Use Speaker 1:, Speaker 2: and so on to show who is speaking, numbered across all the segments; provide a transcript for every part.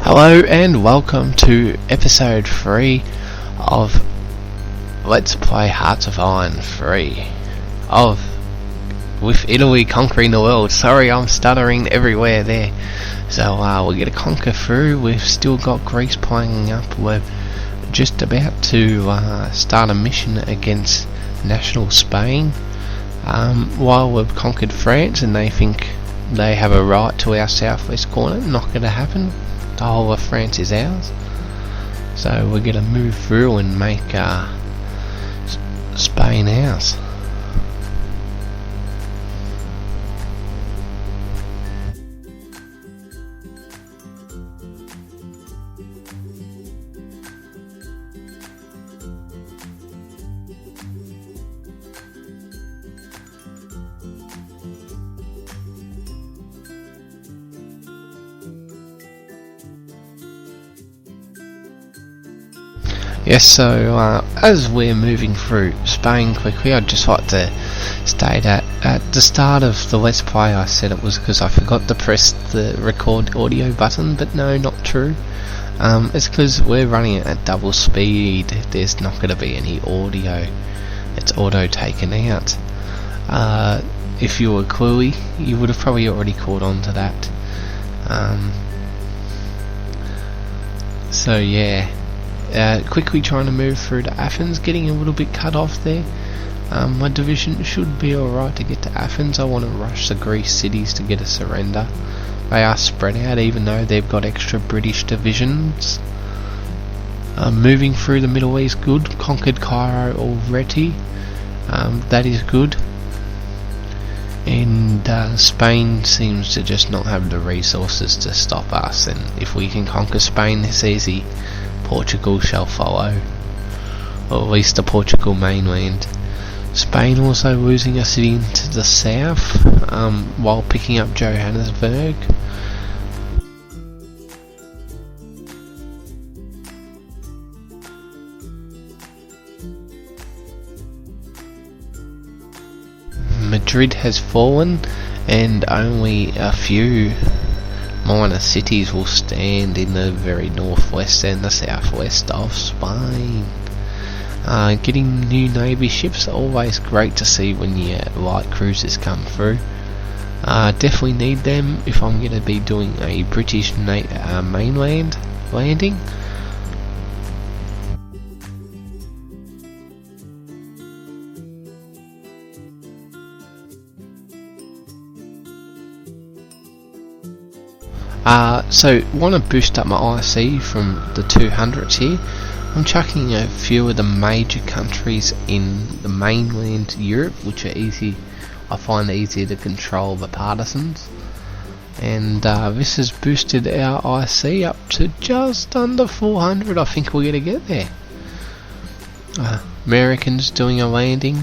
Speaker 1: Hello and welcome to episode 3 of Let's Play Hearts of Iron 3 with Italy conquering the world. Sorry, I'm stuttering everywhere there. So we're going to conquer through. We've still got Greece playing up. We're just about to start a mission against national Spain, while we've conquered France and they think they have a right to our southwest corner. Not going to happen. The whole of France is ours. So we're going to move through and make Spain ours. Yes, so as we're moving through Spain quickly, I'd just like to state that at the start of the Let's Play I said it was because I forgot to press the record audio button, but no, not true. It's because we're running it at double speed. There's not going to be any audio. It's auto taken out. If you were cluey, you would have probably already caught on to that. So yeah. Quickly trying to move through to Athens, getting a little bit cut off there. My division should be alright to get to Athens. I want to rush the Greece cities to get a surrender. They are spread out even though they've got extra British divisions. Moving through the Middle East, good. Conquered Cairo already. That is good. And Spain seems to just not have the resources to stop us, and if we can conquer Spain this easy, Portugal shall follow, or at least the Portugal mainland. Spain also losing a city into the south, while picking up Johannesburg. Madrid has fallen, and only a few minor cities will stand in the very northwest and the southwest of Spain. Getting new navy ships, always great to see when your light cruisers come through. Definitely need them if I'm going to be doing a British mainland landing. So want to boost up my IC from the 200s here. I'm chucking a few of the major countries in the mainland Europe, which are easy. I find easier to control the partisans, and this has boosted our IC up to just under 400. I think we're gonna get there. Americans doing a landing.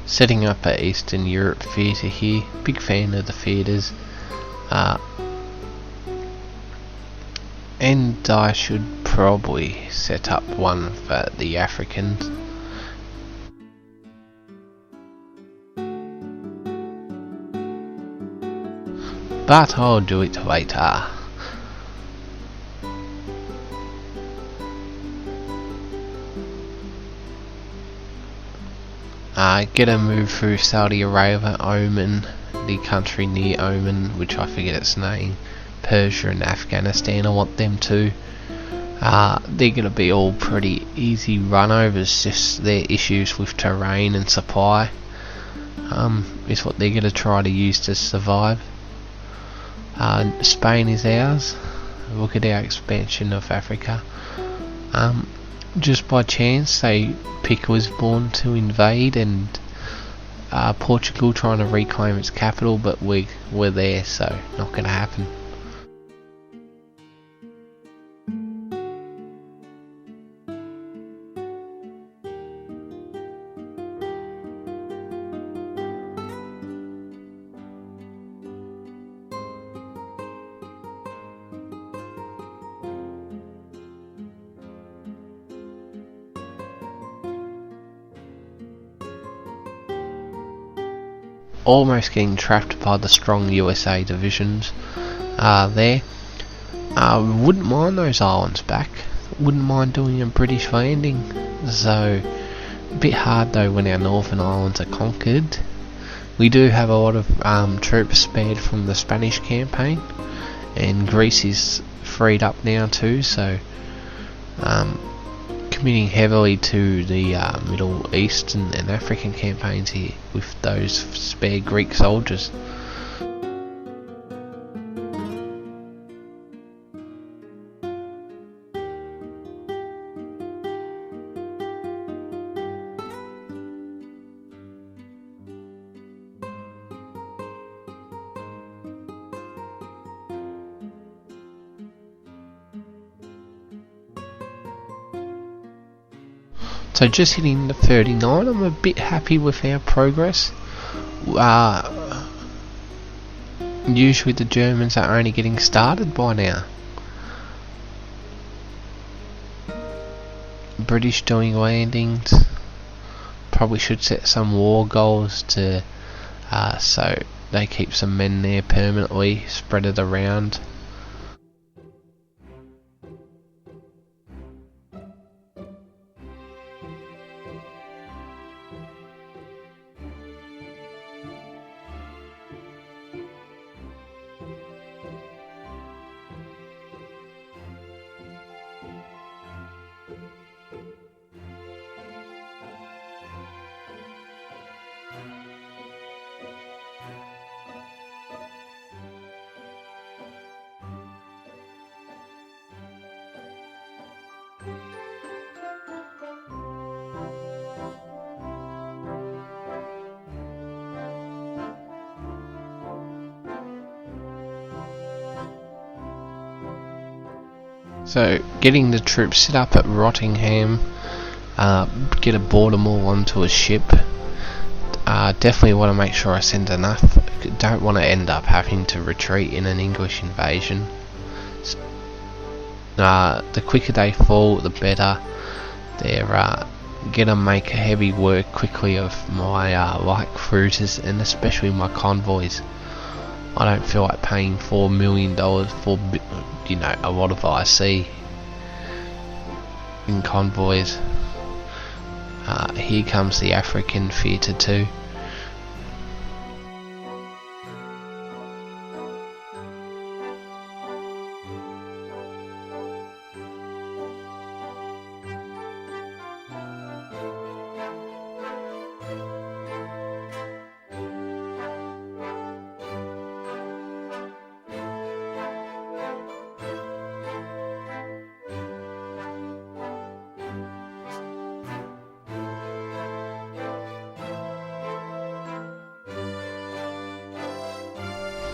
Speaker 1: Setting up an Eastern Europe theatre here. Big fan of the theatres. And I should probably set up one for the Africans. But I'll do it later. Get a move through Saudi Arabia, Oman, the country near Oman, which I forget its name, Persia and Afghanistan. I want them to. They're going to be all pretty easy runovers, just their issues with terrain and supply is what they're going to try to use to survive. Spain is ours. Look at our expansion of Africa. Just by chance they pick Lisbon to invade, and Portugal trying to reclaim its capital, but we're there, so not going to happen. Almost getting trapped by the strong USA divisions there. Wouldn't mind those islands back. Wouldn't mind doing a British landing. So a bit hard though when our northern islands are conquered. We do have a lot of troops spared from the Spanish campaign, and Greece is freed up now too, so committing heavily to the Middle East and African campaigns here with those spare Greek soldiers. So just hitting the 39, I'm a bit happy with our progress. Usually the Germans are only getting started by now. British doing landings. Probably should set some war goals to so they keep some men there permanently, spread it around. So getting the troops set up at Rottingham, get a Baltimore onto a ship. Definitely want to make sure I send enough. Don't want to end up having to retreat in an English invasion. The quicker they fall, the better. They're gonna make heavy work quickly of my light cruisers and especially my convoys. I don't feel like paying $4 million for, you know, a lot of IC in convoys. Here comes the African theatre too.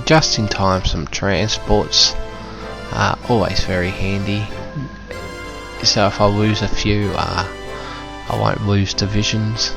Speaker 1: Just in time, some transports are always very handy. So if I lose a few, I won't lose divisions.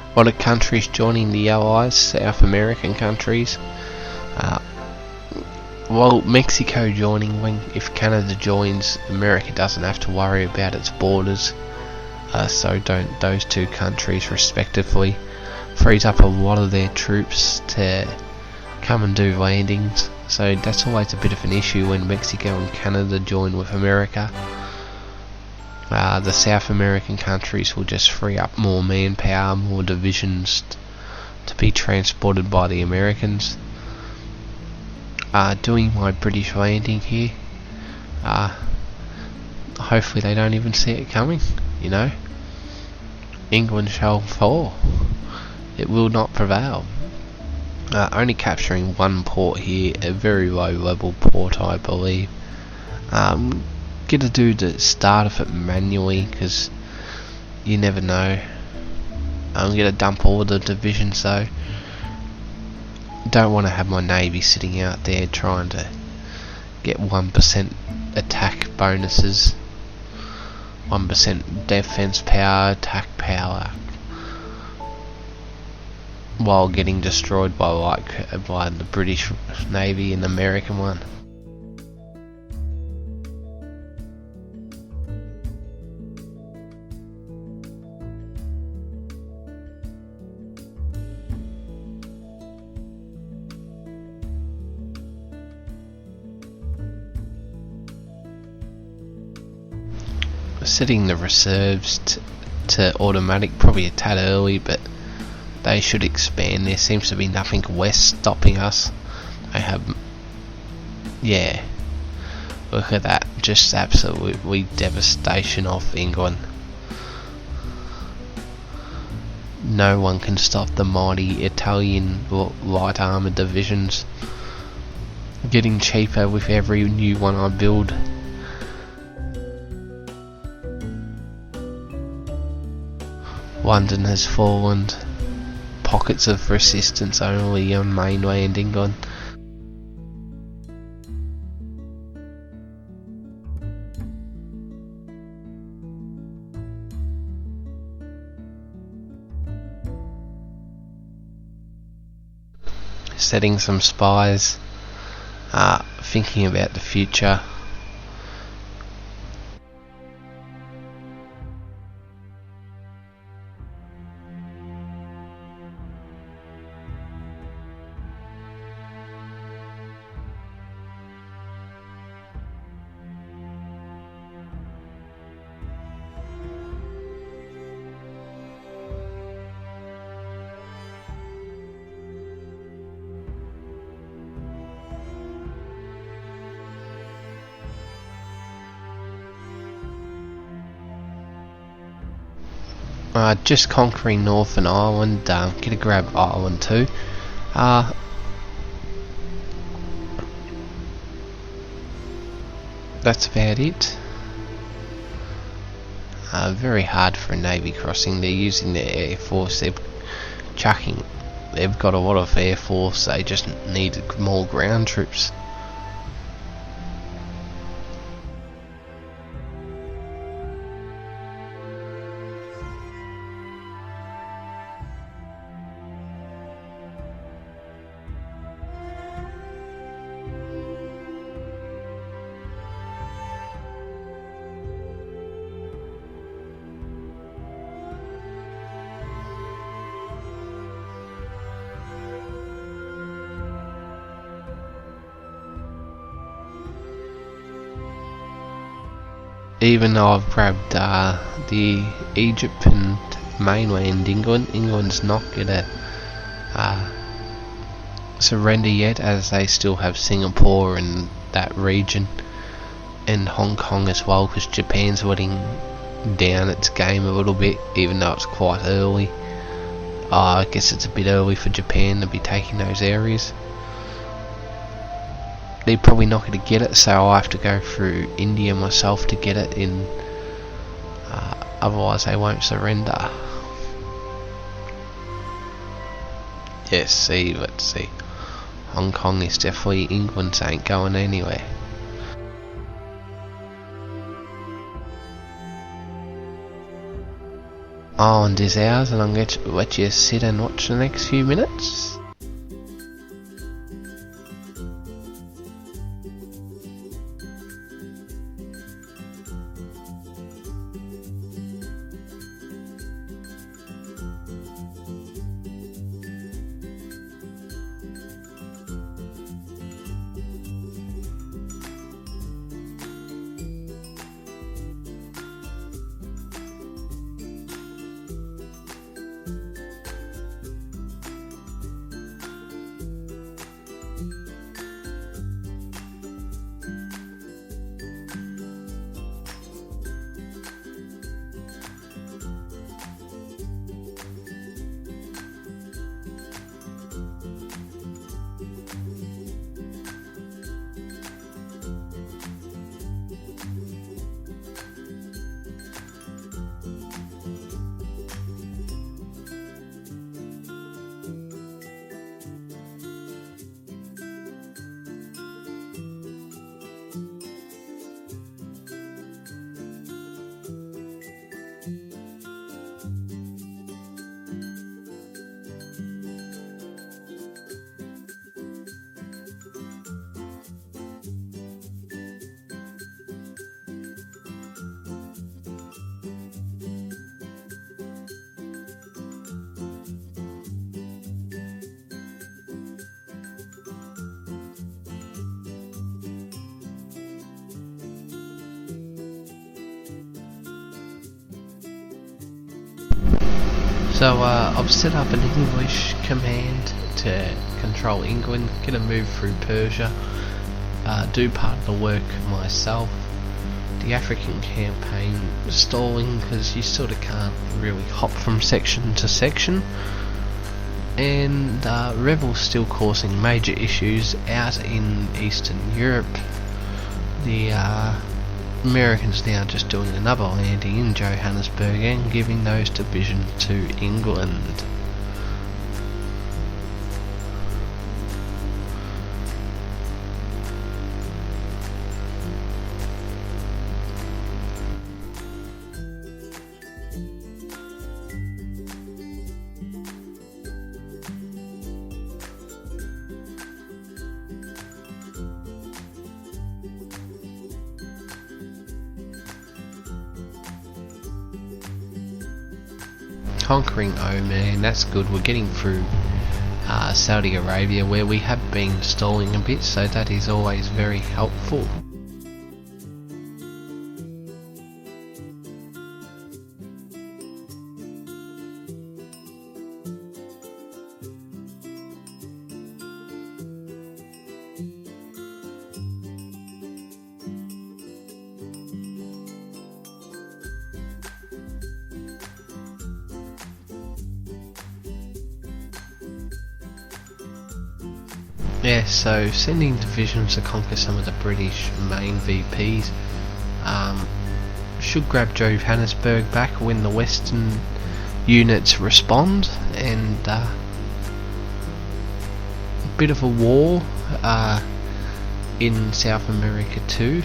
Speaker 1: A lot of countries joining the Allies, South American countries. Well, Mexico joining, if Canada joins, America doesn't have to worry about its borders. So don't those two countries respectively. Frees up a lot of their troops to come and do landings. So that's always a bit of an issue when Mexico and Canada join with America. The South American countries will just free up more manpower, more divisions to be transported by the Americans. Doing my British landing here. Hopefully they don't even see it coming, you know. England shall fall. It will not prevail. Only capturing one port here, a very low level port I believe. Gonna do the start of it manually because you never know. I'm gonna dump all the divisions though. Don't want to have my navy sitting out there trying to get 1% attack bonuses, 1% defense power, attack power, while getting destroyed by the British Navy and the American one. Setting the reserves to automatic, probably a tad early, but they should expand. There seems to be nothing west stopping us. They have, yeah, look at that, just absolutely devastation of England. No one can stop the mighty Italian light armoured divisions. Getting cheaper with every new one I build. London has fallen. Pockets of resistance only on mainland England. Setting some spies. Thinking about the future. Just conquering Northern Ireland. Gonna grab Ireland too. That's about it. Very hard for a navy crossing. They're using their air force. They've got a lot of air force. They just need more ground troops. Even though I've grabbed the Egypt and mainland England, England's not gonna surrender yet, as they still have Singapore and that region, and Hong Kong as well, because Japan's letting down its game a little bit, even though it's quite early. I guess it's a bit early for Japan to be taking those areas. They're probably not going to get it, so I'll have to go through India myself to get it in. Otherwise they won't surrender. Yes, see, let's see. Hong Kong is definitely England's, ain't going anywhere. Ireland is ours, and I'm going to let you sit and watch the next few minutes. So I've set up an English command to control England, get a move through Persia, do part of the work myself. The African campaign stalling because you sort of can't really hop from section to section, and rebels still causing major issues out in Eastern Europe. The Americans now just doing another landing in Johannesburg and giving those divisions to England. Conquering Oman, that's good. We're getting through Saudi Arabia, where we have been stalling a bit, so that is always very helpful. Yeah, so sending divisions to conquer some of the British main VPs should grab Johannesburg back when the Western units respond, and a bit of a war in South America too.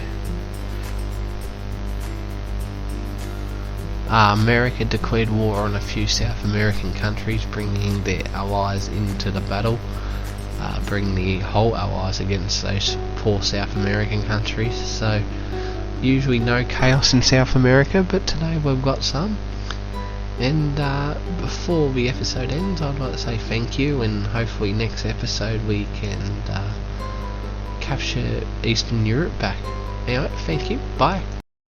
Speaker 1: America declared war on a few South American countries, bringing their allies into the battle. Bring the whole allies against those poor South American countries. So usually no chaos in South America, but today we've got some. And before the episode ends, I'd like to say thank you, and hopefully next episode we can capture Eastern Europe back. Anyway, thank you, bye.